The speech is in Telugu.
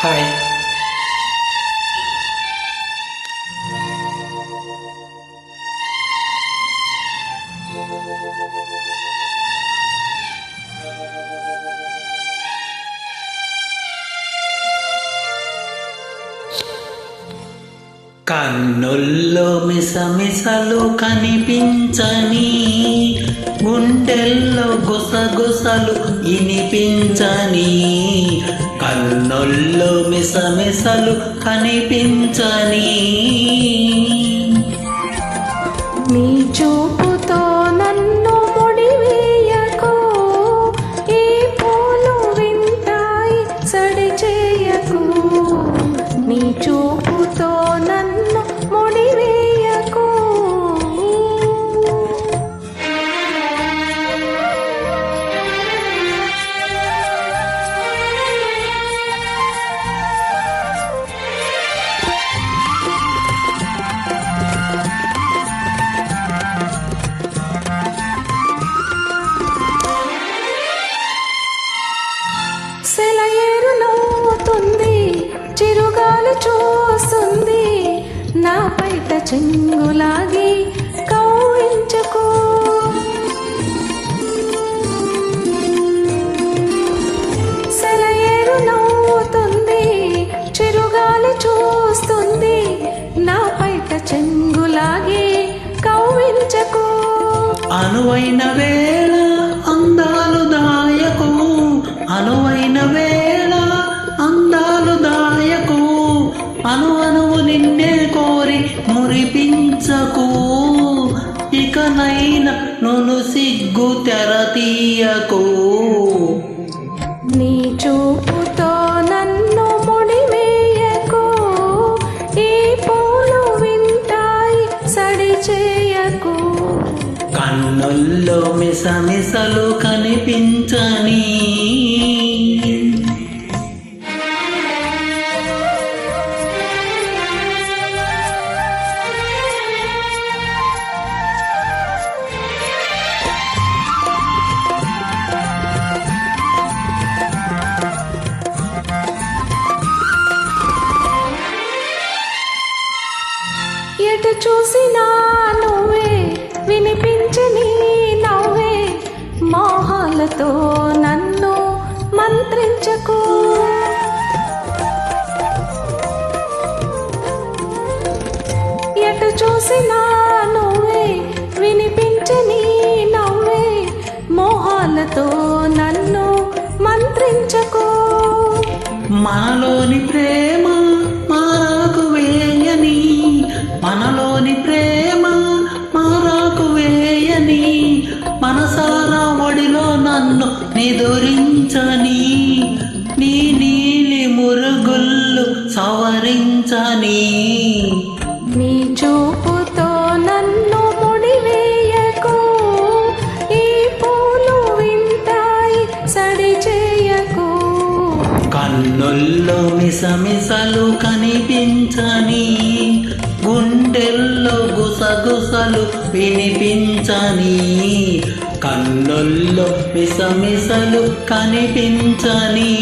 హాయ్. కన్నుల్లో మిసమిసలు కనిపించని, గుండెల్లో గుసగుసలు వినిపించని. కన్నుల్లో మిసమిసలు కనిపించని, నీ చూపుతో నన్ను ముడివేయకు, ఈ పూలు వింటాయి సడి చేయకు. నీ చూపుతో నన్ను ముడివేయకు. సెలయేరు నవ్వుతుంది, చిరుగాలి చూస్తుంది, నా పైట చెంగులాగి కౌయించుకో. సెలయేరు నవ్వుతుంది, చిరుగాలి చూస్తుంది, నా పైట చెంగులాగి కౌయించుకో. అనువైన వేళ అందాలు దాయకు, అనువైన వేళ అందాలు దాయకు. అణువు నిన్నే కోరి మురిపించకు, ఇకనైనా నును సిగ్గు తెరతీయకు. నీ చూపుతో నన్ను ముడివేయకు, ఈ పూలు వింటాయి సడి చేయకు. కన్నుల్లో మిసమిసలు కనిపించని, ఎటు చూసినా నువ్వే, వినిపించని నవ్వే, మోహాలతో నన్ను మంత్రించకు. ఎటు చూసినా నువ్వే, వినిపించని నవ్వే, మోహాలతో నన్ను మంత్రించకు. మనలోని ప్రేమ మారాకు వేయని, మనలోని ప్రేమ మారాకు వేయని. మనసారా ఒడిలో నన్ను నిదురించని, నీ నీలి మురుగుళ్ళు సవరించని. నీ చూపుతో నన్ను ముడివేయకు, ఈ పూలు వింటాయి సడి చేయకు. కన్నుల్లో మిసమిసలు కనిపించని, గుండెల్లో గుసగుసలు వినిపించని. కన్నుల్లో మిసమిసలు కనిపించని.